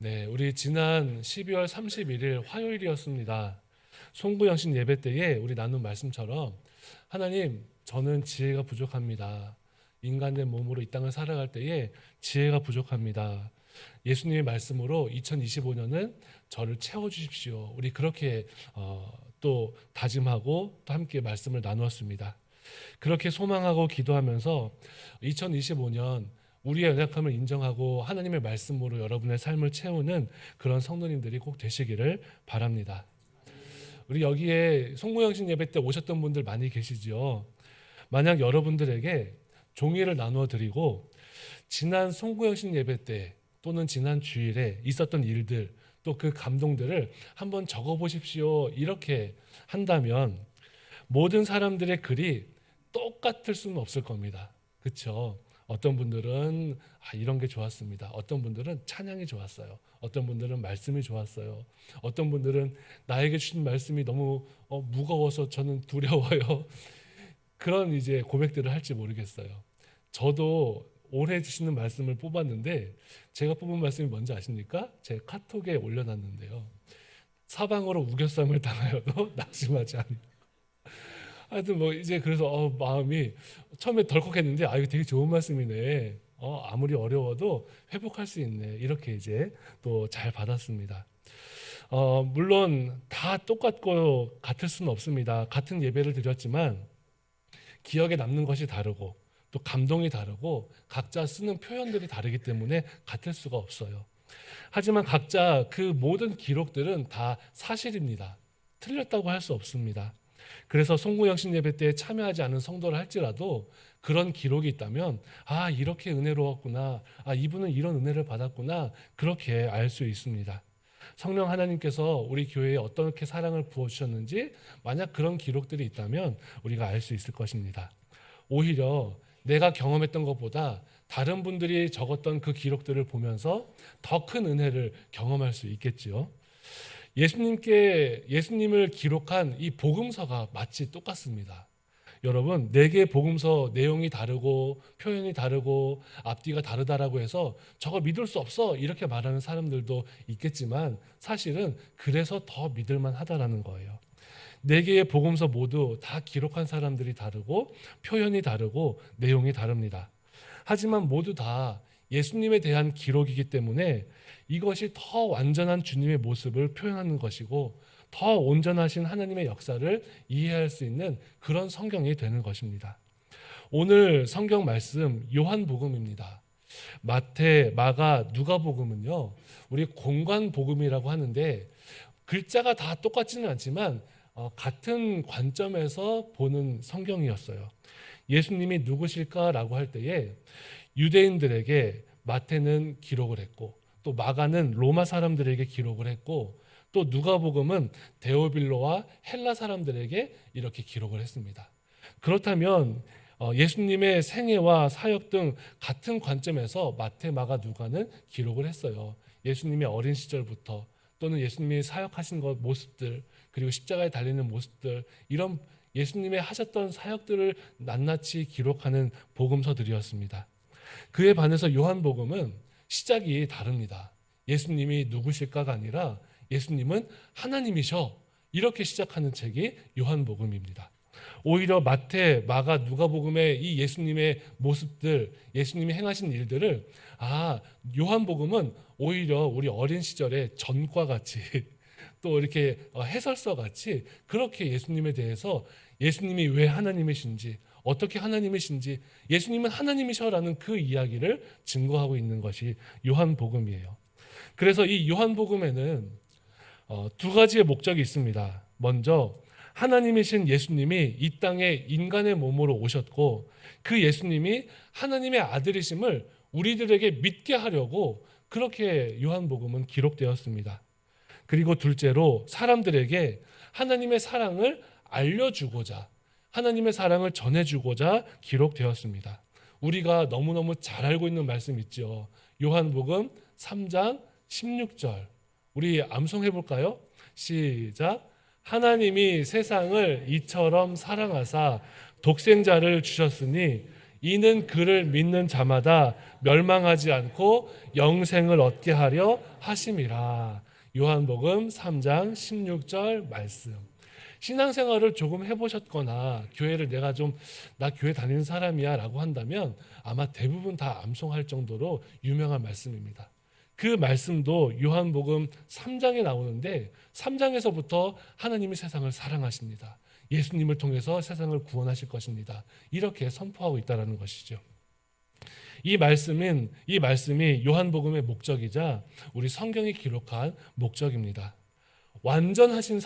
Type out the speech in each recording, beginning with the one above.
네, 우리 지난 12월 31일 화요일이었습니다. 송구영신 예배 때에 우리 나눈 말씀처럼 하나님, 저는 지혜가 부족합니다. 인간의 몸으로 이 땅을 살아갈 때에 지혜가 부족합니다. 예수님의 말씀으로 2025년은 저를 채워주십시오. 우리 그렇게 또 다짐하고 또 함께 말씀을 나누었습니다. 그렇게 소망하고 기도하면서 2025년 우리의 연약함을 인정하고 하나님의 말씀으로 여러분의 삶을 채우는 그런 성도님들이 꼭 되시기를 바랍니다. 우리 여기에 송구영신 예배 때 오셨던 분들 많이 계시죠. 만약 여러분들에게 종이를 나누어 드리고 지난 송구영신 예배 때 또는 지난 주일에 있었던 일들 또 그 감동들을 한번 적어 보십시오 이렇게 한다면 모든 사람들의 글이 똑같을 수는 없을 겁니다. 그렇죠? 어떤 분들은 이런 게 좋았습니다. 어떤 분들은 찬양이 좋았어요. 어떤 분들은 말씀이 좋았어요. 어떤 분들은 나에게 주신 말씀이 너무 무거워서 저는 두려워요. 그런 이제 고백들을 할지 모르겠어요. 저도 올해 주시는 말씀을 뽑았는데 제가 뽑은 말씀이 뭔지 아십니까? 제 카톡에 올려놨는데요. 사방으로 우겨쌈을 당하여도 낙심하지 않으. 하여튼 뭐 이제 그래서 마음이 처음에 덜컥했는데 이거 되게 좋은 말씀이네. 아무리 어려워도 회복할 수 있네. 이렇게 이제 또 잘 받았습니다. 물론 다 똑같고 같을 수는 없습니다. 같은 예배를 드렸지만 기억에 남는 것이 다르고 또 감동이 다르고 각자 쓰는 표현들이 다르기 때문에 같을 수가 없어요. 하지만 각자 그 모든 기록들은 다 사실입니다. 틀렸다고 할 수 없습니다. 그래서 송구영신 예배 때에 참여하지 않은 성도를 할지라도 그런 기록이 있다면 이렇게 은혜로웠구나, 이분은 이런 은혜를 받았구나, 그렇게 알 수 있습니다. 성령 하나님께서 우리 교회에 어떻게 사랑을 부어주셨는지 만약 그런 기록들이 있다면 우리가 알 수 있을 것입니다. 오히려 내가 경험했던 것보다 다른 분들이 적었던 그 기록들을 보면서 더 큰 은혜를 경험할 수 있겠지요. 예수님을 기록한 이 복음서가 마치 똑같습니다. 여러분, 네 개의 복음서 내용이 다르고 표현이 다르고 앞뒤가 다르다라고 해서 저거 믿을 수 없어 이렇게 말하는 사람들도 있겠지만 사실은 그래서 더 믿을만 하다라는 거예요. 네 개의 복음서 모두 다 기록한 사람들이 다르고 표현이 다르고 내용이 다릅니다. 하지만 모두 다 예수님에 대한 기록이기 때문에 이것이 더 완전한 주님의 모습을 표현하는 것이고 더 온전하신 하나님의 역사를 이해할 수 있는 그런 성경이 되는 것입니다. 오늘 성경 말씀 요한복음입니다. 마태, 마가, 누가복음은요, 우리 공관복음이라고 하는데 글자가 다 똑같지는 않지만 같은 관점에서 보는 성경이었어요. 예수님이 누구실까라고 할 때에 유대인들에게 마태는 기록을 했고 또 마가는 로마 사람들에게 기록을 했고 또 누가복음은 데오빌로와 헬라 사람들에게 이렇게 기록을 했습니다. 그렇다면 예수님의 생애와 사역 등 같은 관점에서 마태, 마가, 누가는 기록을 했어요. 예수님의 어린 시절부터 또는 예수님이 사역하신 것 모습들 그리고 십자가에 달리는 모습들 이런 예수님의 하셨던 사역들을 낱낱이 기록하는 복음서들이었습니다. 그에 반해서 요한복음은 시작이 다릅니다. 예수님이 누구실까가 아니라 예수님은 하나님이셔 이렇게 시작하는 책이 요한복음입니다. 오히려 마태, 마가, 누가복음의 이 예수님의 모습들, 예수님이 행하신 일들을 요한복음은 오히려 우리 어린 시절의 전과 같이 또 이렇게 해설서 같이 그렇게 예수님에 대해서 예수님이 왜 하나님이신지 어떻게 하나님이신지 예수님은 하나님이셔라는 그 이야기를 증거하고 있는 것이 요한복음이에요. 그래서 이 요한복음에는 두 가지의 목적이 있습니다. 먼저 하나님이신 예수님이 이 땅에 인간의 몸으로 오셨고 그 예수님이 하나님의 아들이심을 우리들에게 믿게 하려고 그렇게 요한복음은 기록되었습니다. 그리고 둘째로 사람들에게 하나님의 사랑을 알려주고자 하나님의 사랑을 전해주고자 기록되었습니다. 우리가 너무너무 잘 알고 있는 말씀 있죠. 요한복음 3장 16절 우리 암송해 볼까요? 시작. 하나님이 세상을 이처럼 사랑하사 독생자를 주셨으니 이는 그를 믿는 자마다 멸망하지 않고 영생을 얻게 하려 하심이라. 요한복음 3장 16절 말씀. 신앙생활을 조금 해보셨거나 교회를 내가 좀 나 교회 다니는 사람이야 라고 한다면 아마 대부분 다 암송할 정도로 유명한 말씀입니다. 그 말씀도 요한복음 3장에 나오는데 3장에서부터 하나님이 세상을 사랑하십니다. 예수님을 통해서 세상을 구원하실 것입니다. 이렇게 선포하고 있다는 것이죠. 이 말씀이 요한복음의 목적이자 우리 성경이 기록한 목적입니다. 완전하신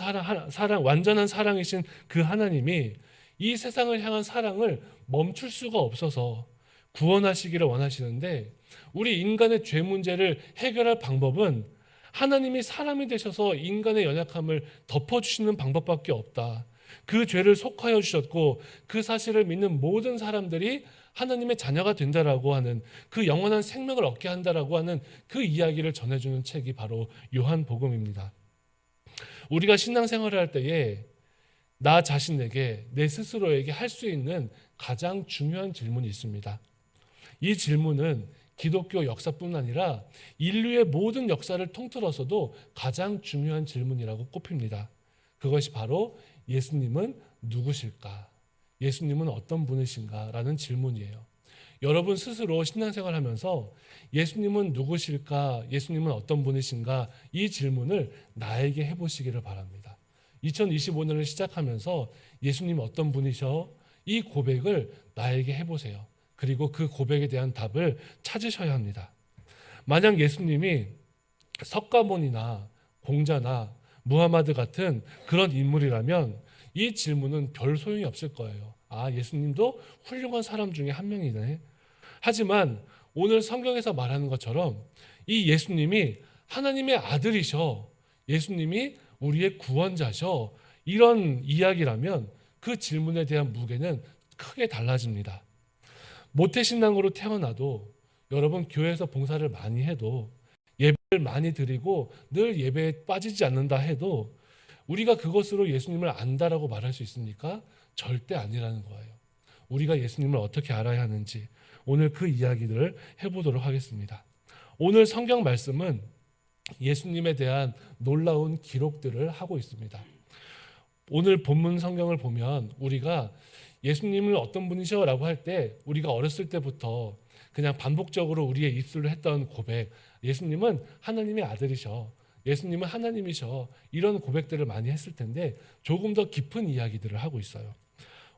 완전한 사랑이신 그 하나님이 이 세상을 향한 사랑을 멈출 수가 없어서 구원하시기를 원하시는데 우리 인간의 죄 문제를 해결할 방법은 하나님이 사람이 되셔서 인간의 연약함을 덮어주시는 방법밖에 없다. 그 죄를 속하여 주셨고 그 사실을 믿는 모든 사람들이 하나님의 자녀가 된다라고 하는 그 영원한 생명을 얻게 한다라고 하는 그 이야기를 전해주는 책이 바로 요한복음입니다. 우리가 신앙생활을 할 때에 나 자신에게 내 스스로에게 할 수 있는 가장 중요한 질문이 있습니다. 이 질문은 기독교 역사뿐 아니라 인류의 모든 역사를 통틀어서도 가장 중요한 질문이라고 꼽힙니다. 그것이 바로 예수님은 누구실까? 예수님은 어떤 분이신가? 라는 질문이에요. 여러분 스스로 신앙생활 하면서 예수님은 누구실까? 예수님은 어떤 분이신가? 이 질문을 나에게 해보시기를 바랍니다. 2025년을 시작하면서 예수님 어떤 분이셔? 이 고백을 나에게 해보세요. 그리고 그 고백에 대한 답을 찾으셔야 합니다. 만약 예수님이 석가모니나 공자나 무하마드 같은 그런 인물이라면 이 질문은 별 소용이 없을 거예요. 아, 예수님도 훌륭한 사람 중에 한 명이네. 하지만 오늘 성경에서 말하는 것처럼 이 예수님이 하나님의 아들이셔. 예수님이 우리의 구원자셔. 이런 이야기라면 그 질문에 대한 무게는 크게 달라집니다. 모태신앙으로 태어나도 여러분 교회에서 봉사를 많이 해도 예배를 많이 드리고 늘 예배에 빠지지 않는다 해도 우리가 그것으로 예수님을 안다라고 말할 수 있습니까? 절대 아니라는 거예요. 우리가 예수님을 어떻게 알아야 하는지 오늘 그 이야기들을 해보도록 하겠습니다. 오늘 성경 말씀은 예수님에 대한 놀라운 기록들을 하고 있습니다. 오늘 본문 성경을 보면 우리가 예수님을 어떤 분이셔? 라고 할 때 우리가 어렸을 때부터 그냥 반복적으로 우리의 입술로 했던 고백, 예수님은 하나님의 아들이셔, 예수님은 하나님이셔, 이런 고백들을 많이 했을 텐데 조금 더 깊은 이야기들을 하고 있어요.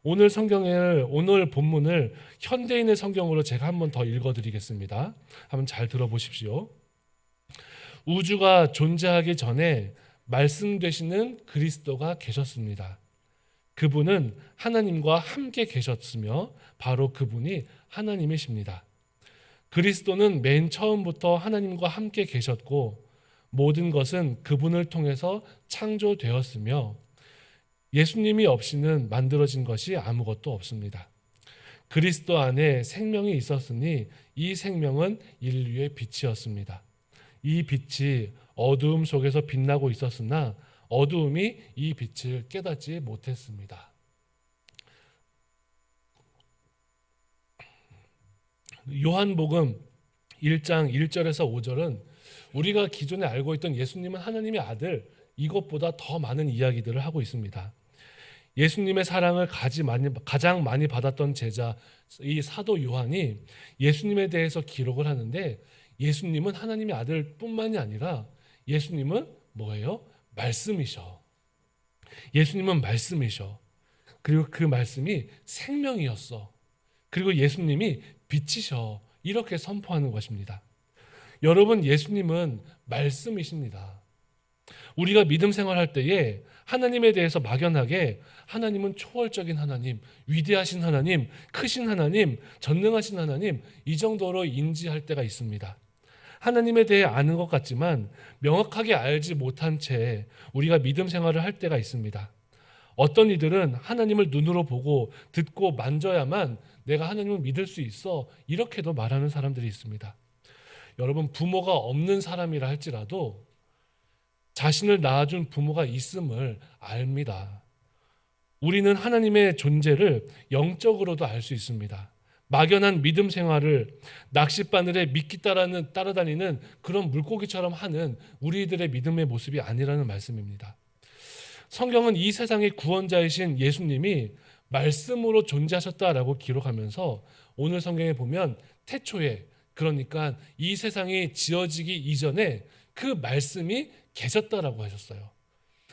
오늘 본문을 현대인의 성경으로 제가 한번 더 읽어드리겠습니다. 한번 잘 들어보십시오. 우주가 존재하기 전에 말씀 되시는 그리스도가 계셨습니다. 그분은 하나님과 함께 계셨으며 바로 그분이 하나님이십니다. 그리스도는 맨 처음부터 하나님과 함께 계셨고 모든 것은 그분을 통해서 창조되었으며 예수님이 없이는 만들어진 것이 아무것도 없습니다. 그리스도 안에 생명이 있었으니 이 생명은 인류의 빛이었습니다. 이 빛이 어두움 속에서 빛나고 있었으나 어두움이 이 빛을 깨닫지 못했습니다. 요한복음 1장 1절에서 5절은 우리가 기존에 알고 있던 예수님은 하나님의 아들 이것보다 더 많은 이야기들을 하고 있습니다. 예수님의 사랑을 가장 많이 받았던 제자 이 사도 요한이 예수님에 대해서 기록을 하는데 예수님은 하나님의 아들뿐만이 아니라 예수님은 뭐예요? 말씀이셔. 예수님은 말씀이셔. 그리고 그 말씀이 생명이었어. 그리고 예수님이 빛이셔. 이렇게 선포하는 것입니다. 여러분, 예수님은 말씀이십니다. 우리가 믿음 생활할 때에 하나님에 대해서 막연하게 하나님은 초월적인 하나님, 위대하신 하나님, 크신 하나님, 전능하신 하나님 이 정도로 인지할 때가 있습니다. 하나님에 대해 아는 것 같지만 명확하게 알지 못한 채 우리가 믿음 생활을 할 때가 있습니다. 어떤 이들은 하나님을 눈으로 보고 듣고 만져야만 내가 하나님을 믿을 수 있어 이렇게도 말하는 사람들이 있습니다. 여러분, 부모가 없는 사람이라 할지라도 자신을 낳아준 부모가 있음을 압니다. 우리는 하나님의 존재를 영적으로도 알 수 있습니다. 막연한 믿음 생활을 낚싯바늘에 미끼 따라다니는 그런 물고기처럼 하는 우리들의 믿음의 모습이 아니라는 말씀입니다. 성경은 이 세상의 구원자이신 예수님이 말씀으로 존재하셨다라고 기록하면서 오늘 성경에 보면 태초에, 그러니까 이 세상이 지어지기 이전에 그 말씀이 계셨다라고 하셨어요.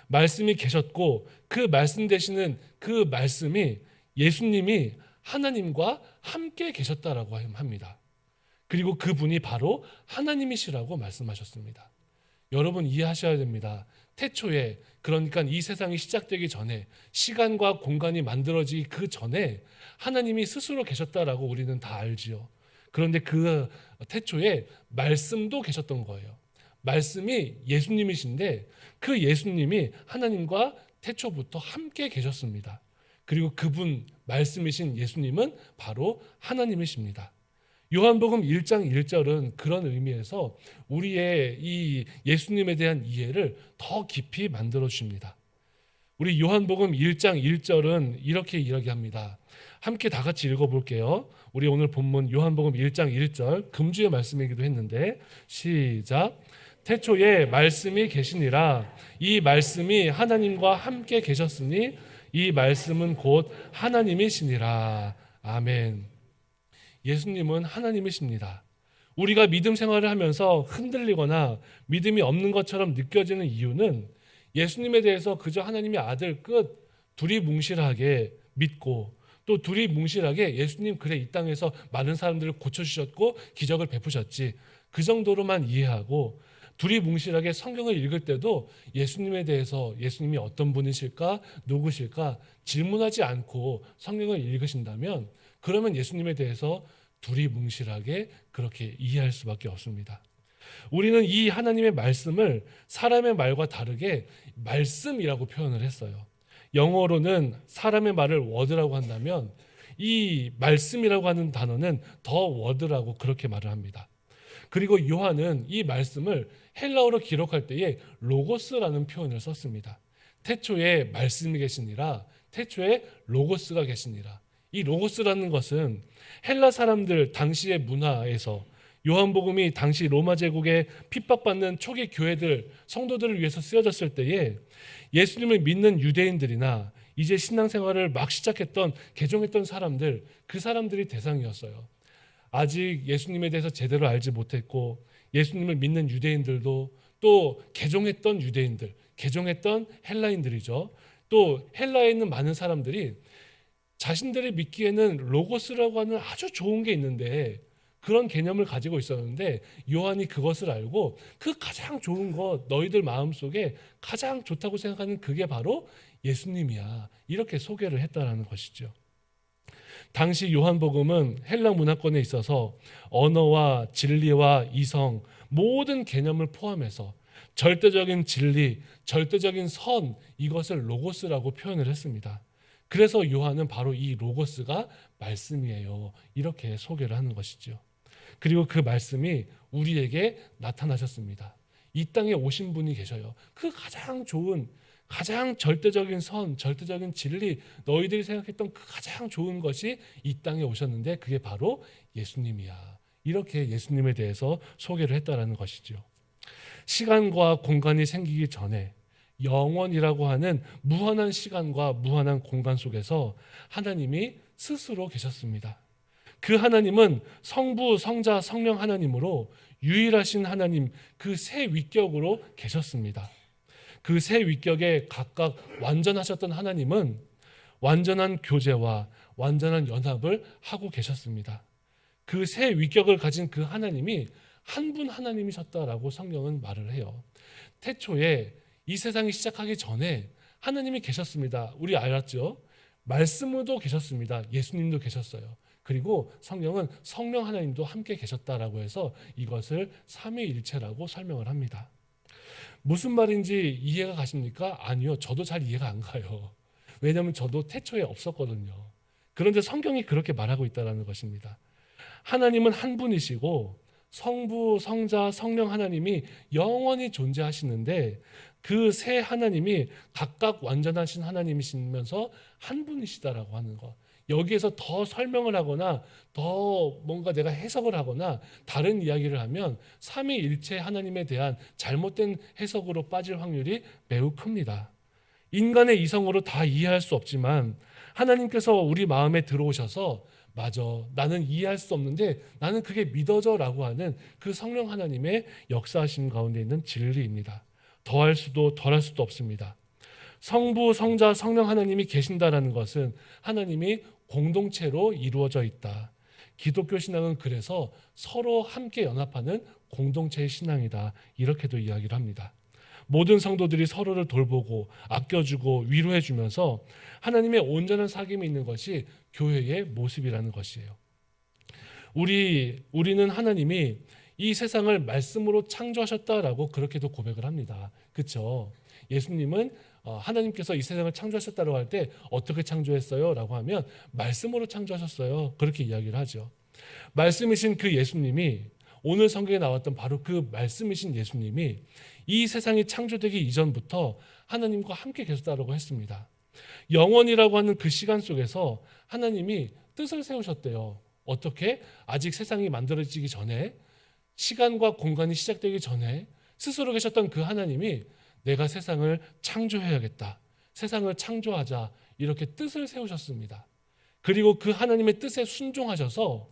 말씀이 계셨고 그 말씀 되시는 그 말씀이 예수님이 하나님과 함께 계셨다라고 합니다. 그리고 그분이 바로 하나님이시라고 말씀하셨습니다. 여러분 이해하셔야 됩니다. 태초에, 그러니까 이 세상이 시작되기 전에, 시간과 공간이 만들어지기 그 전에 하나님이 스스로 계셨다라고 우리는 다 알지요. 그런데 그 태초에 말씀도 계셨던 거예요. 말씀이 예수님이신데 그 예수님이 하나님과 태초부터 함께 계셨습니다. 그리고 그분 말씀이신 예수님은 바로 하나님이십니다. 요한복음 1장 1절은 그런 의미에서 우리의 이 예수님에 대한 이해를 더 깊이 만들어 주십니다. 우리 요한복음 1장 1절은 이렇게 이야기합니다. 함께 다 같이 읽어볼게요. 우리 오늘 본문 요한복음 1장 1절 금주의 말씀이기도 했는데 시작. 태초에 말씀이 계시니라. 이 말씀이 하나님과 함께 계셨으니 이 말씀은 곧 하나님이시니라. 아멘. 예수님은 하나님이십니다. 우리가 믿음 생활을 하면서 흔들리거나 믿음이 없는 것처럼 느껴지는 이유는 예수님에 대해서 그저 하나님의 아들 끝 두리뭉실하게 믿고 또 두리뭉실하게 예수님 그래 이 땅에서 많은 사람들을 고쳐주셨고 기적을 베푸셨지 그 정도로만 이해하고 두리뭉실하게 성경을 읽을 때도 예수님에 대해서 예수님이 어떤 분이실까 누구실까 질문하지 않고 성경을 읽으신다면 그러면 예수님에 대해서 두리뭉실하게 그렇게 이해할 수밖에 없습니다. 우리는 이 하나님의 말씀을 사람의 말과 다르게 말씀이라고 표현을 했어요. 영어로는 사람의 말을 word라고 한다면 이 말씀이라고 하는 단어는 더 word라고 그렇게 말을 합니다. 그리고 요한은 이 말씀을 헬라어로 기록할 때에 로고스라는 표현을 썼습니다. 태초에 말씀이 계시니라, 태초에 로고스가 계시니라. 이 로고스라는 것은 헬라 사람들 당시의 문화에서 요한복음이 당시 로마 제국에 핍박받는 초기 교회들, 성도들을 위해서 쓰여졌을 때에 예수님을 믿는 유대인들이나 이제 신앙생활을 막 시작했던 개종했던 사람들, 그 사람들이 대상이었어요. 아직 예수님에 대해서 제대로 알지 못했고 예수님을 믿는 유대인들도 또 개종했던 유대인들, 개종했던 헬라인들이죠. 또 헬라에 있는 많은 사람들이 자신들이 믿기에는 로고스라고 하는 아주 좋은 게 있는데 그런 개념을 가지고 있었는데 요한이 그것을 알고 그 가장 좋은 것 너희들 마음속에 가장 좋다고 생각하는 그게 바로 예수님이야 이렇게 소개를 했다라는 것이죠. 당시 요한복음은 헬라 문화권에 있어서 언어와 진리와 이성 모든 개념을 포함해서 절대적인 진리, 절대적인 선 이것을 로고스라고 표현을 했습니다. 그래서 요한은 바로 이 로고스가 말씀이에요 이렇게 소개를 하는 것이죠. 그리고 그 말씀이 우리에게 나타나셨습니다. 이 땅에 오신 분이 계셔요. 그 가장 좋은 가장 절대적인 선, 절대적인 진리 너희들이 생각했던 그 가장 좋은 것이 이 땅에 오셨는데 그게 바로 예수님이야. 이렇게 예수님에 대해서 소개를 했다라는 것이죠. 시간과 공간이 생기기 전에 영원이라고 하는 무한한 시간과 무한한 공간 속에서 하나님이 스스로 계셨습니다. 그 하나님은 성부, 성자, 성령 하나님으로 유일하신 하나님 그 세 위격으로 계셨습니다. 그 세 위격에 각각 완전하셨던 하나님은 완전한 교제와 완전한 연합을 하고 계셨습니다. 그 세 위격을 가진 그 하나님이 한 분 하나님이셨다라고 성경은 말을 해요. 태초에 이 세상이 시작하기 전에 하나님이 계셨습니다. 우리 알았죠? 말씀으로 계셨습니다. 예수님도 계셨어요. 그리고 성경은 성령 하나님도 함께 계셨다라고 해서 이것을 삼위일체라고 설명을 합니다. 무슨 말인지 이해가 가십니까? 아니요. 저도 잘 이해가 안 가요. 왜냐하면 저도 태초에 없었거든요. 그런데 성경이 그렇게 말하고 있다는 것입니다. 하나님은 한 분이시고 성부, 성자, 성령 하나님이 영원히 존재하시는데 그 세 하나님이 각각 완전하신 하나님이시면서 한 분이시다라고 하는 것. 여기에서 더 설명을 하거나 더 뭔가 내가 해석을 하거나 다른 이야기를 하면 삼위일체 하나님에 대한 잘못된 해석으로 빠질 확률이 매우 큽니다. 인간의 이성으로 다 이해할 수 없지만 하나님께서 우리 마음에 들어오셔서 맞아, 나는 이해할 수 없는데 나는 그게 믿어져 라고 하는 그 성령 하나님의 역사하심 가운데 있는 진리입니다. 더할 수도 덜할 수도 없습니다. 성부, 성자, 성령 하나님이 계신다라는 것은 하나님이 공동체로 이루어져 있다. 기독교 신앙은 그래서 서로 함께 연합하는 공동체의 신앙이다. 이렇게도 이야기를 합니다. 모든 성도들이 서로를 돌보고 아껴주고 위로해주면서 하나님의 온전한 사귐이 있는 것이 교회의 모습이라는 것이에요. 우리는 하나님이 이 세상을 말씀으로 창조하셨다라고 그렇게도 고백을 합니다. 그렇죠? 예수님은 하나님께서 이 세상을 창조하셨다고 할 때 어떻게 창조했어요? 라고 하면 말씀으로 창조하셨어요. 그렇게 이야기를 하죠. 말씀이신 그 예수님이 오늘 성경에 나왔던 바로 그 말씀이신 예수님이 이 세상이 창조되기 이전부터 하나님과 함께 계셨다고 했습니다. 영원이라고 하는 그 시간 속에서 하나님이 뜻을 세우셨대요. 어떻게? 아직 세상이 만들어지기 전에, 시간과 공간이 시작되기 전에 스스로 계셨던 그 하나님이 내가 세상을 창조해야겠다, 세상을 창조하자, 이렇게 뜻을 세우셨습니다. 그리고 그 하나님의 뜻에 순종하셔서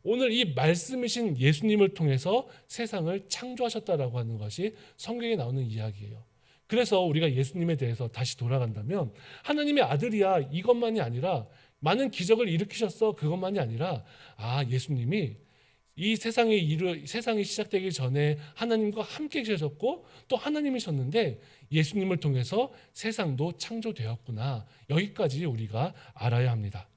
오늘 이 말씀이신 예수님을 통해서 세상을 창조하셨다라고 하는 것이 성경에 나오는 이야기예요. 그래서 우리가 예수님에 대해서 다시 돌아간다면 하나님의 아들이야, 이것만이 아니라 많은 기적을 일으키셨어, 그것만이 아니라 예수님이 이 세상이 시작되기 전에 하나님과 함께 계셨고 또 하나님이셨는데 예수님을 통해서 세상도 창조되었구나, 여기까지 우리가 알아야 합니다.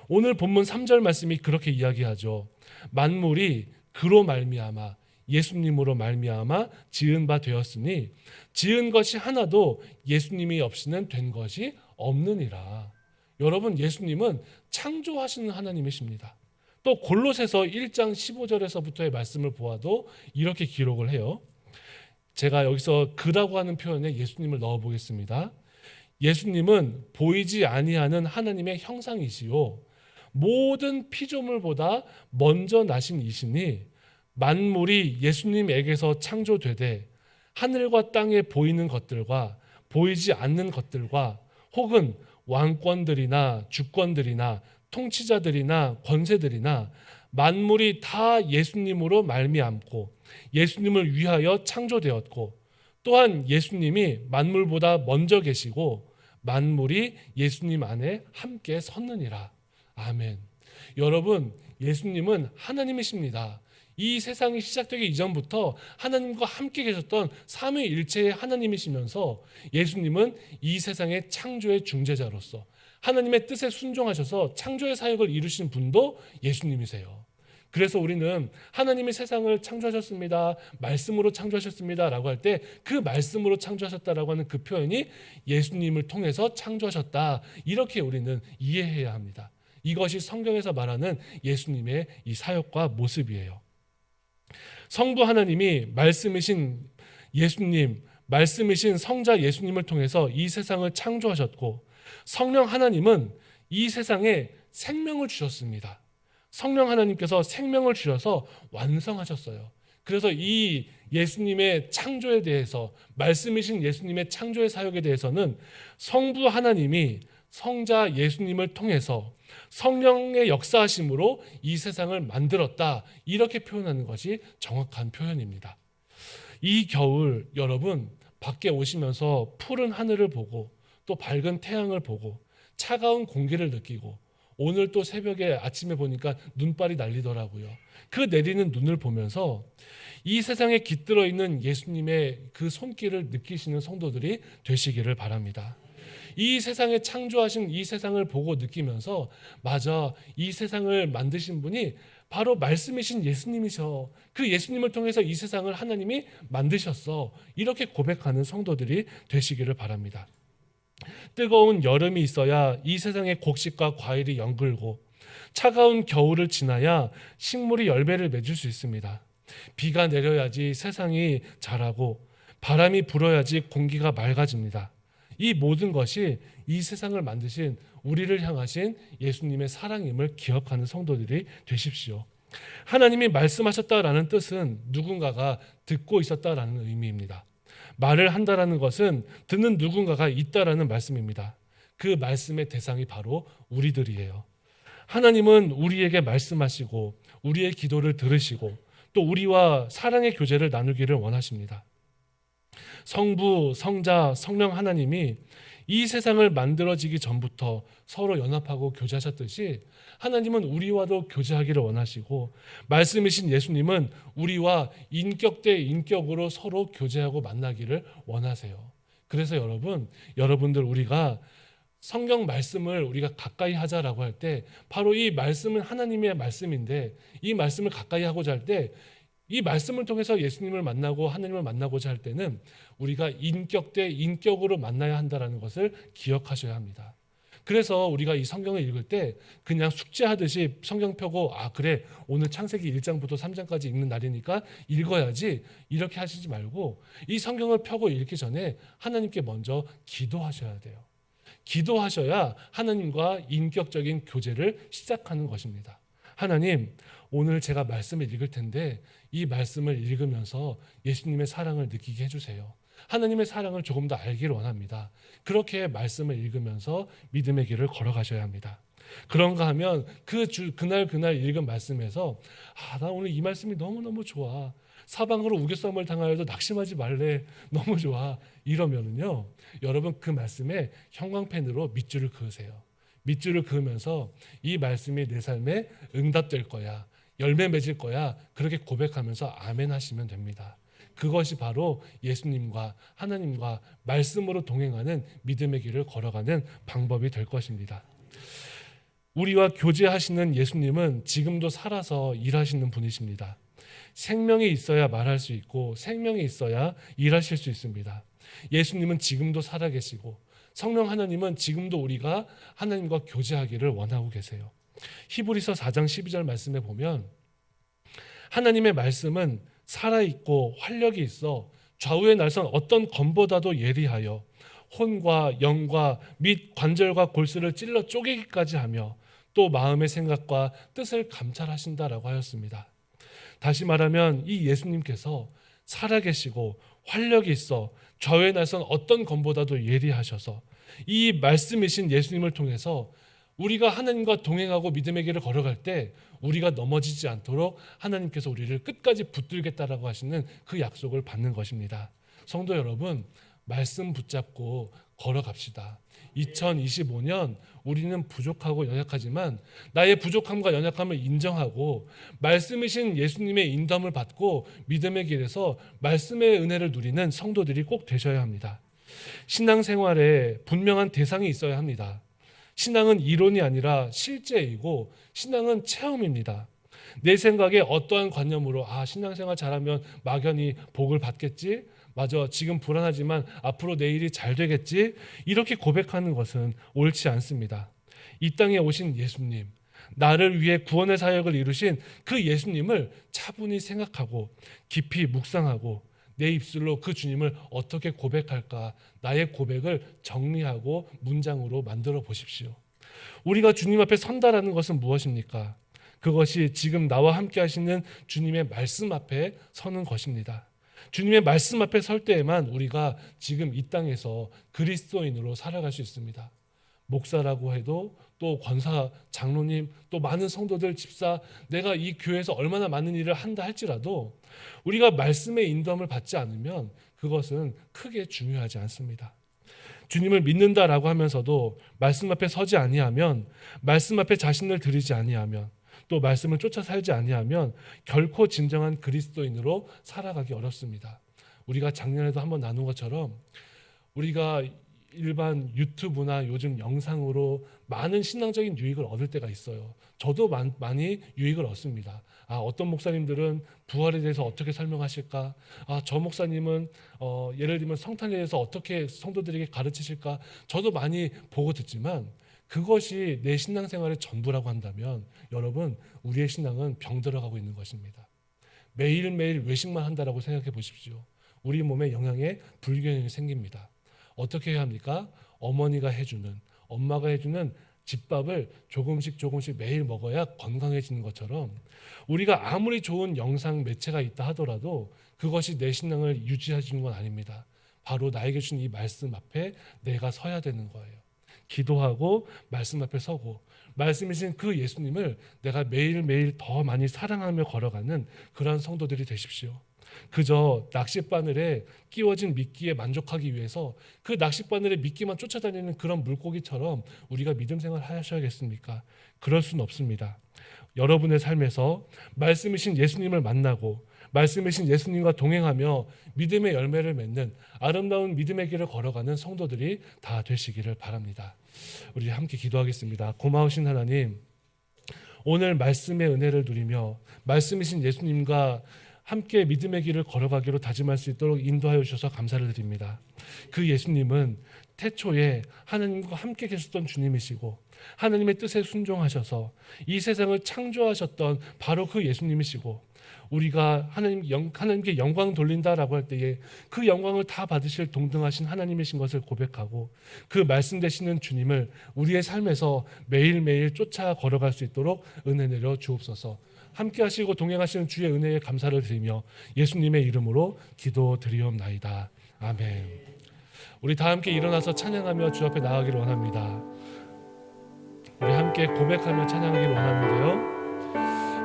오늘 본문 3절 말씀이 그렇게 이야기하죠. 만물이 그로 말미암아, 예수님으로 말미암아 지은 바 되었으니 지은 것이 하나도 예수님이 없이는 된 것이 없느니라. 여러분, 예수님은 창조하시는 하나님이십니다. 또 골로새서 1장 15절에서부터의 말씀을 보아도 이렇게 기록을 해요. 제가 여기서 그라고 하는 표현에 예수님을 넣어 보겠습니다. 예수님은 보이지 아니하는 하나님의 형상이시요 모든 피조물보다 먼저 나신 이시니 만물이 예수님에게서 창조되되 하늘과 땅에 보이는 것들과 보이지 않는 것들과 혹은 왕권들이나 주권들이나 통치자들이나 권세들이나 만물이 다 예수님으로 말미암고 예수님을 위하여 창조되었고 또한 예수님이 만물보다 먼저 계시고 만물이 예수님 안에 함께 섰느니라. 아멘. 여러분, 예수님은 하나님이십니다. 이 세상이 시작되기 이전부터 하나님과 함께 계셨던 삼위일체의 하나님이시면서 예수님은 이 세상의 창조의 중재자로서 하나님의 뜻에 순종하셔서 창조의 사역을 이루신 분도 예수님이세요. 그래서 우리는 하나님이 세상을 창조하셨습니다, 말씀으로 창조하셨습니다 라고 할 때 그 말씀으로 창조하셨다라고 하는 그 표현이 예수님을 통해서 창조하셨다, 이렇게 우리는 이해해야 합니다. 이것이 성경에서 말하는 예수님의 이 사역과 모습이에요. 성부 하나님이 말씀이신 예수님, 말씀이신 성자 예수님을 통해서 이 세상을 창조하셨고 성령 하나님은 이 세상에 생명을 주셨습니다. 성령 하나님께서 생명을 주셔서 완성하셨어요. 그래서 이 예수님의 창조에 대해서, 말씀이신 예수님의 창조의 사역에 대해서는 성부 하나님이 성자 예수님을 통해서 성령의 역사하심으로 이 세상을 만들었다, 이렇게 표현하는 것이 정확한 표현입니다. 이 겨울 여러분 밖에 오시면서 푸른 하늘을 보고 또 밝은 태양을 보고 차가운 공기를 느끼고 오늘 또 새벽에 아침에 보니까 눈발이 날리더라고요. 그 내리는 눈을 보면서 이 세상에 깃들어 있는 예수님의 그 손길을 느끼시는 성도들이 되시기를 바랍니다. 이 세상에 창조하신 이 세상을 보고 느끼면서 맞아, 이 세상을 만드신 분이 바로 말씀이신 예수님이셔. 그 예수님을 통해서 이 세상을 하나님이 만드셨어. 이렇게 고백하는 성도들이 되시기를 바랍니다. 뜨거운 여름이 있어야 이 세상의 곡식과 과일이 연글고 차가운 겨울을 지나야 식물이 열매를 맺을 수 있습니다. 비가 내려야지 세상이 자라고 바람이 불어야지 공기가 맑아집니다. 이 모든 것이 이 세상을 만드신 우리를 향하신 예수님의 사랑임을 기억하는 성도들이 되십시오. 하나님이 말씀하셨다라는 뜻은 누군가가 듣고 있었다라는 의미입니다. 말을 한다라는 것은 듣는 누군가가 있다라는 말씀입니다. 그 말씀의 대상이 바로 우리들이에요. 하나님은 우리에게 말씀하시고 우리의 기도를 들으시고 또 우리와 사랑의 교제를 나누기를 원하십니다. 성부, 성자, 성령 하나님이 이 세상을 만들어지기 전부터 서로 연합하고 교제하셨듯이 하나님은 우리와도 교제하기를 원하시고 말씀이신 예수님은 우리와 인격 대 인격으로 서로 교제하고 만나기를 원하세요. 그래서 여러분들 우리가 성경 말씀을 우리가 가까이 하자라고 할 때 바로 이 말씀은 하나님의 말씀인데 이 말씀을 가까이 하고자 할 때 이 말씀을 통해서 예수님을 만나고 하나님을 만나고자 할 때는 우리가 인격 대 인격으로 만나야 한다는 것을 기억하셔야 합니다. 그래서 우리가 이 성경을 읽을 때 그냥 숙제하듯이 성경 펴고 그래 오늘 창세기 1장부터 3장까지 읽는 날이니까 읽어야지 이렇게 하시지 말고 이 성경을 펴고 읽기 전에 하나님께 먼저 기도하셔야 돼요. 기도하셔야 하나님과 인격적인 교제를 시작하는 것입니다. 하나님, 오늘 제가 말씀을 읽을 텐데 이 말씀을 읽으면서 예수님의 사랑을 느끼게 해주세요. 하나님의 사랑을 조금 더 알기를 원합니다. 그렇게 말씀을 읽으면서 믿음의 길을 걸어가셔야 합니다. 그런가 하면 그날 읽은 말씀에서 나 오늘 이 말씀이 너무너무 좋아. 사방으로 우겨싸움을 당하여도 낙심하지 말래. 너무 좋아. 이러면은요, 여러분 그 말씀에 형광펜으로 밑줄을 그으세요. 밑줄을 그으면서 이 말씀이 내 삶에 응답될 거야. 열매 맺을 거야. 그렇게 고백하면서 아멘 하시면 됩니다. 그것이 바로 예수님과 하나님과 말씀으로 동행하는 믿음의 길을 걸어가는 방법이 될 것입니다. 우리와 교제하시는 예수님은 지금도 살아서 일하시는 분이십니다. 생명이 있어야 말할 수 있고 생명이 있어야 일하실 수 있습니다. 예수님은 지금도 살아계시고 성령 하나님은 지금도 우리가 하나님과 교제하기를 원하고 계세요. 히브리서 4장 12절 말씀에 보면 하나님의 말씀은 살아있고 활력이 있어 좌우의 날선 어떤 검보다도 예리하여 혼과 영과 및 관절과 골수를 찔러 쪼개기까지 하며 또 마음의 생각과 뜻을 감찰하신다라고 하였습니다. 다시 말하면 이 예수님께서 살아계시고 활력이 있어 좌우의 날선 어떤 검보다도 예리하셔서 이 말씀이신 예수님을 통해서 우리가 하나님과 동행하고 믿음의 길을 걸어갈 때 우리가 넘어지지 않도록 하나님께서 우리를 끝까지 붙들겠다라고 하시는 그 약속을 받는 것입니다. 성도 여러분, 말씀 붙잡고 걸어갑시다. 2025년 우리는 부족하고 연약하지만 나의 부족함과 연약함을 인정하고 말씀이신 예수님의 인도함을 받고 믿음의 길에서 말씀의 은혜를 누리는 성도들이 꼭 되셔야 합니다. 신앙생활에 분명한 대상이 있어야 합니다. 신앙은 이론이 아니라 실제이고 신앙은 체험입니다. 내 생각에 어떠한 관념으로 신앙생활 잘하면 막연히 복을 받겠지? 맞아, 지금 불안하지만 앞으로 내 일이 잘 되겠지? 이렇게 고백하는 것은 옳지 않습니다. 이 땅에 오신 예수님, 나를 위해 구원의 사역을 이루신 그 예수님을 차분히 생각하고 깊이 묵상하고 내 입술로 그 주님을 어떻게 고백할까? 나의 고백을 정리하고 문장으로 만들어 보십시오. 우리가 주님 앞에 선다라는 것은 무엇입니까? 그것이 지금 나와 함께 하시는 주님의 말씀 앞에 서는 것입니다. 주님의 말씀 앞에 설 때에만 우리가 지금 이 땅에서 그리스도인으로 살아갈 수 있습니다. 목사라고 해도 또 권사, 장로님, 또 많은 성도들, 집사, 내가 이 교회에서 얼마나 많은 일을 한다 할지라도 우리가 말씀의 인도함을 받지 않으면 그것은 크게 중요하지 않습니다. 주님을 믿는다라고 하면서도 말씀 앞에 서지 아니하면, 말씀 앞에 자신을 드리지 아니하면, 또 말씀을 쫓아 살지 아니하면 결코 진정한 그리스도인으로 살아가기 어렵습니다. 우리가 작년에도 한번 나눈 것처럼 우리가 일반 유튜브나 요즘 영상으로 많은 신앙적인 유익을 얻을 때가 있어요. 저도 많이 유익을 얻습니다. 어떤 목사님들은 부활에 대해서 어떻게 설명하실까? 저 목사님은 예를 들면 성탄에 대해서 어떻게 성도들에게 가르치실까? 저도 많이 보고 듣지만 그것이 내 신앙생활의 전부라고 한다면 여러분, 우리의 신앙은 병들어가고 있는 것입니다. 매일매일 외식만 한다라고 생각해 보십시오. 우리 몸에 영양에 불균형이 생깁니다. 어떻게 해야 합니까? 어머니가 해주는, 엄마가 해주는 집밥을 조금씩 매일 먹어야 건강해지는 것처럼 우리가 아무리 좋은 영상 매체가 있다 하더라도 그것이 내 신앙을 유지해 주는 건 아닙니다. 바로 나에게 주신 이 말씀 앞에 내가 서야 되는 거예요. 기도하고 말씀 앞에 서고 말씀이신 그 예수님을 내가 매일매일 더 많이 사랑하며 걸어가는 그러한 성도들이 되십시오. 그저 낚싯바늘에 끼워진 미끼에 만족하기 위해서 그 낚싯바늘에 미끼만 쫓아다니는 그런 물고기처럼 우리가 믿음 생활 하셔야겠습니까? 그럴 수는 없습니다. 여러분의 삶에서 말씀이신 예수님을 만나고 말씀이신 예수님과 동행하며 믿음의 열매를 맺는 아름다운 믿음의 길을 걸어가는 성도들이 다 되시기를 바랍니다. 우리 함께 기도하겠습니다. 고마우신 하나님, 오늘 말씀의 은혜를 누리며 말씀이신 예수님과 함께 믿음의 길을 걸어가기로 다짐할 수 있도록 인도하여 주셔서 감사를 드립니다. 그 예수님은 태초에 하나님과 함께 계셨던 주님이시고 하나님의 뜻에 순종하셔서 이 세상을 창조하셨던 바로 그 예수님이시고 우리가 하나님께 영광 돌린다라고 할 때에 그 영광을 다 받으실 동등하신 하나님이신 것을 고백하고 그 말씀 되시는 주님을 우리의 삶에서 매일매일 쫓아 걸어갈 수 있도록 은혜 내려 주옵소서. 함께 하시고 동행하시는 주의 은혜에 감사를 드리며 예수님의 이름으로 기도드리옵나이다. 아멘. 우리 다 함께 일어나서 찬양하며 주 앞에 나아가기를 원합니다. 우리 함께 고백하며 찬양하기를 원하는데요.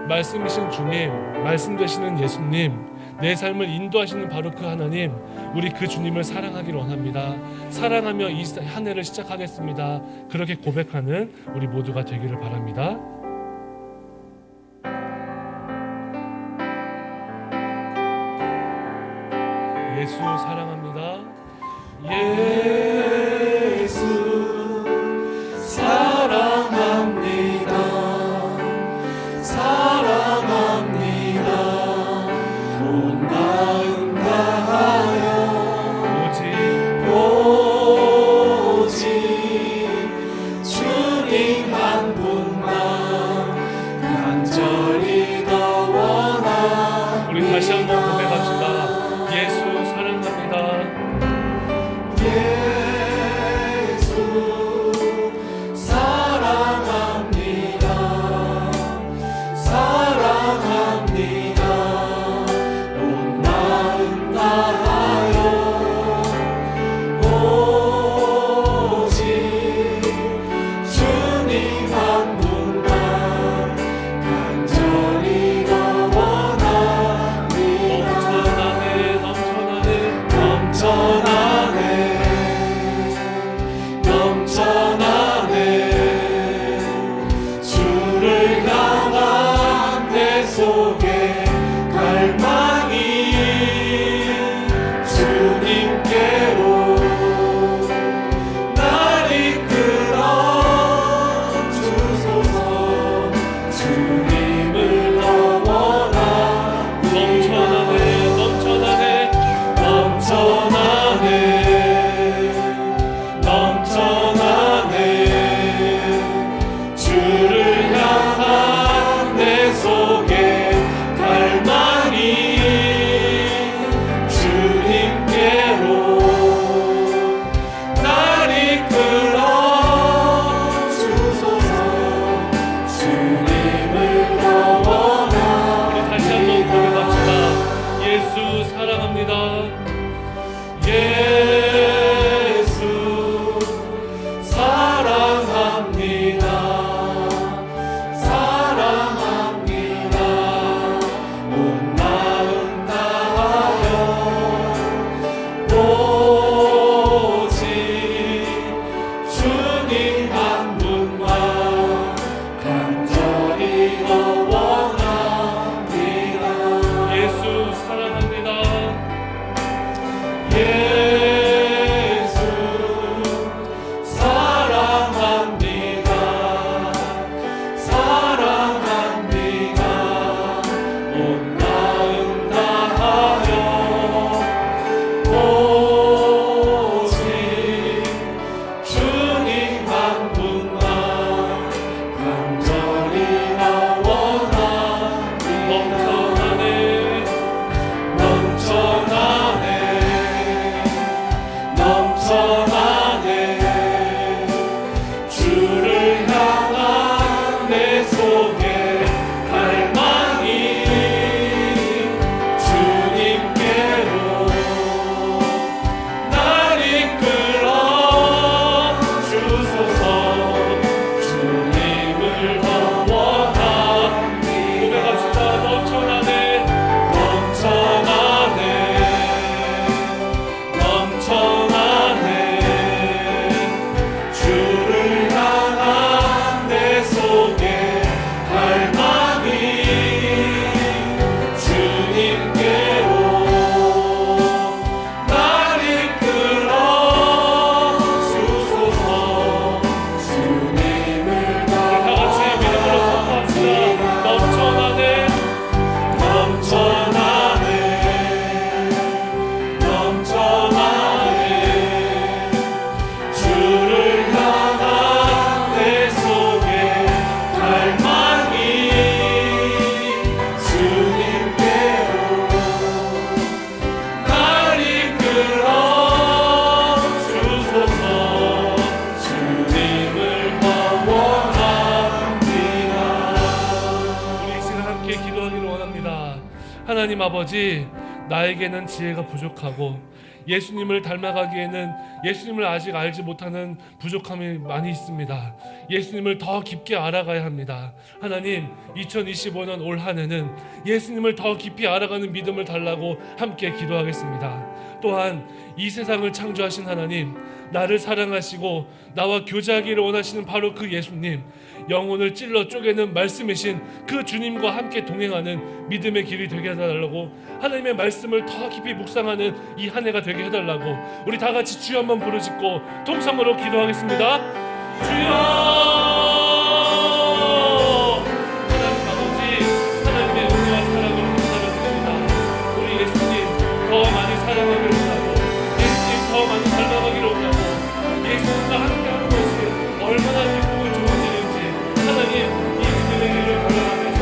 말씀이신 주님, 말씀 되시는 예수님, 내 삶을 인도하시는 바로 그 하나님, 우리 그 주님을 사랑하기를 원합니다. 사랑하며 이 한 해를 시작하겠습니다. 그렇게 고백하는 우리 모두가 되기를 바랍니다. 예수 사랑합니다. 예수 사랑합니다. 사랑합니다. 온 마음 다하여 오직 주님 한 분만 간절히 더 원하. 우리 다시 한번 고백합시다. 예수 사랑합니다. 하나님 아버지, 나에게는 지혜가 부족하고 예수님을 닮아가기에는 예수님을 아직 알지 못하는 부족함이 많이 있습니다. 예수님을 더 깊게 알아가야 합니다. 하나님, 2025년 올 한 해는 예수님을 더 깊이 알아가는 믿음을 달라고 함께 기도하겠습니다. 또한 이 세상을 창조하신 하나님, 나를 사랑하시고 나와 교제하기를 원하시는 바로 그 예수님, 영혼을 찔러 쪼개는 말씀이신 그 주님과 함께 동행하는 믿음의 길이 되게 해달라고, 하나님의 말씀을 더 깊이 묵상하는 이 한 해가 되게 해달라고, 우리 다 같이 주여 한번 부르짖고 통성으로 기도하겠습니다. 주여! 하나님 아버지, 하나님의 은혜와 사랑을 감사드립니다. 우리 예수님 더 많이 사랑하기를 원하고, 예수님 더 많이 닮아가기를 원하고, 예수님과 함께하는 것이 얼마나 기쁘고 좋은 일인지, 하나님 이 믿음의 길을 걸어가면서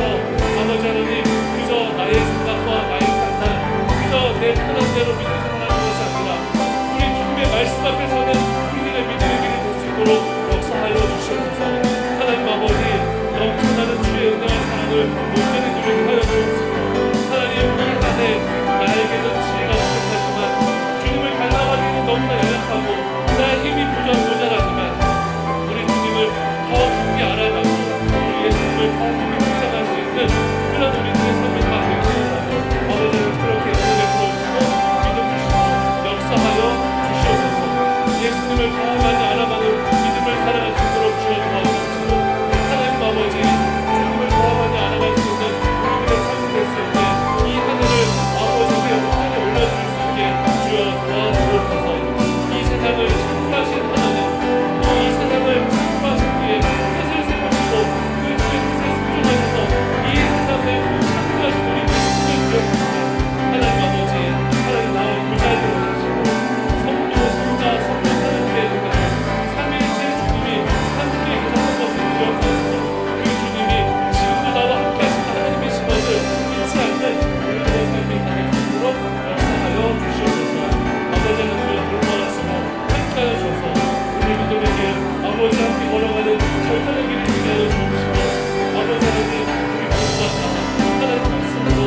아버지 하나님, 그저 나의 생각과 나의 판단, 그저 내 편한 대로 믿음 생활하는 것이 아니라 우리 주님의 말씀 앞에서는 우리들의 믿음의 길이 될 수 있도록 역사하여 주시옵소서. 하나님 아버지, 넘쳐나는 주의 은혜와 사랑을 온전히 누리게 하여 주옵소서. 하나님, 이 한해 나에게는 지혜가 부족하지만 주님을 닮아가기는 너무나 연약하고 나의 힘이 모자라지만 우리 주님을 더 깊이 알아가고 우리 예수님을 더 깊이 묵상할 수 있는 그런 우리들의 삶이 다 되게 해달라고, 아버지는 그렇게 은혜 베풀어주시고 믿음 주시고 역사하여 주시옵소서. 예수님을 더 많이 알아가는 믿음을 살아갈 수 있도록 주여 도와주시고, 하나님 아버지, 주님을 더 많이 알아갈 수 있는 우리들의 삶이 될 수 있게 이 하늘을 아버지 위에 온전히 올려줄 수 있게 주여 도와주옵소서. 이 세상을 창조하신 하나님, 이 세상을 창조하신 뒤에 뜻을 세우시고 그 주의 뜻에 순종하셔서 이 세상을 창조하신 우리 예수님을 기억합니다. 하나님 아버지, 하나님 나와 교제하기를 원하시고 성도, 성자, 성령 하나님께 의하여 삼위일체 주님이 함께 계셨던 것을 기억하면서 그 주님이 지금도 나와 함께 하신 하나님이신 것을 잊지 않는 우리들의 삶이 다 될 수 있도록 역사하여 주시옵소서. 아버지 하나님을 돌보아주시고 함께하여 주셔서 우리 믿음의 길 아버지 함께 걸어가는 절단의 길을 되게 하여 주옵시고, 아버지 하나님, 우리 모두가 다 하나님 말씀으로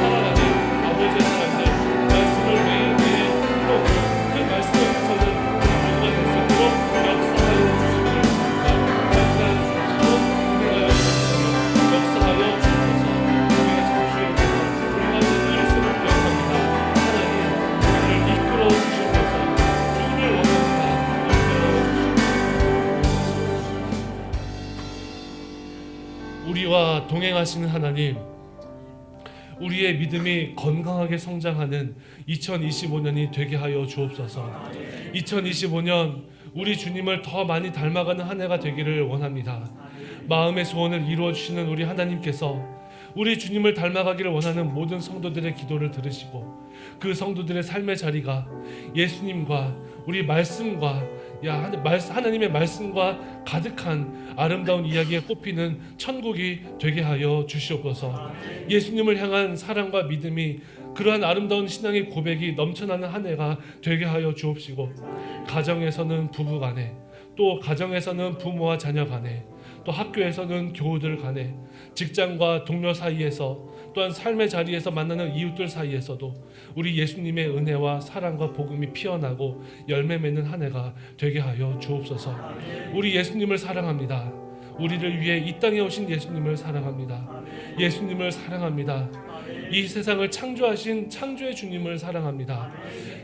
살아가는 아버지의 사람들, 말씀을 매일매일 풀어오고 그 말씀을 위해서는 우리 모두가 될 수 있도록 역사하여 주시기를 함께하여 주시고 은혜하여 주시고 역사하여 주셔서 우리의 잠시에서 우리 가운데 늘 있음을 기억합니다. 하나님, 우리를 이끌어 주시옵소서. 주를 원합니다. 이끌어 주시옵소서. 우리와 동행하시는 하나님, 우리의 믿음이 건강하게 성장하는 2025년이 되게 하여 주옵소서. 2025년 우리 주님을 더 많이 닮아가는 한 해가 되기를 원합니다. 마음의 소원을 이루어 주시는 우리 하나님께서 우리 주님을 닮아가기를 원하는 모든 성도들의 기도를 들으시고 그 성도들의 삶의 자리가 예수님과 우리 말씀과 하나님의 말씀과 가득한 아름다운 이야기에 꼽히는 천국이 되게 하여 주시옵소서. 예수님을 향한 사랑과 믿음이, 그러한 아름다운 신앙의 고백이 넘쳐나는 한 해가 되게 하여 주옵시고, 가정에서는 부부 간에, 또 가정에서는 부모와 자녀 간에, 또 학교에서는 교우들 간에, 직장과 동료 사이에서, 또한 삶의 자리에서 만나는 이웃들 사이에서도 우리 예수님의 은혜와 사랑과 복음이 피어나고 열매 맺는 한 해가 되게 하여 주옵소서. 우리 예수님을 사랑합니다. 우리를 위해 이 땅에 오신 예수님을 사랑합니다. 예수님을 사랑합니다. 이 세상을 창조하신 창조의 주님을 사랑합니다.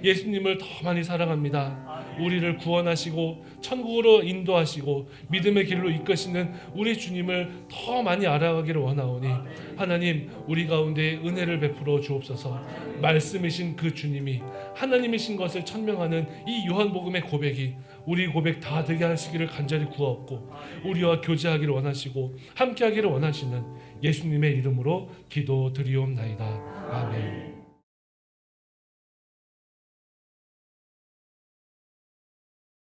예수님을 더 많이 사랑합니다. 우리를 구원하시고 천국으로 인도하시고 믿음의 길로 이끄시는 우리 주님을 더 많이 알아가기를 원하오니, 하나님, 우리 가운데 은혜를 베풀어 주옵소서. 말씀이신 그 주님이 하나님이신 것을 천명하는 이 요한복음의 고백이 우리 고백 다 되게 하시기를 간절히 구하옵고, 우리와 교제하기를 원하시고 함께하기를 원하시는 예수님의 이름으로 기도드리옵나이다. 아멘.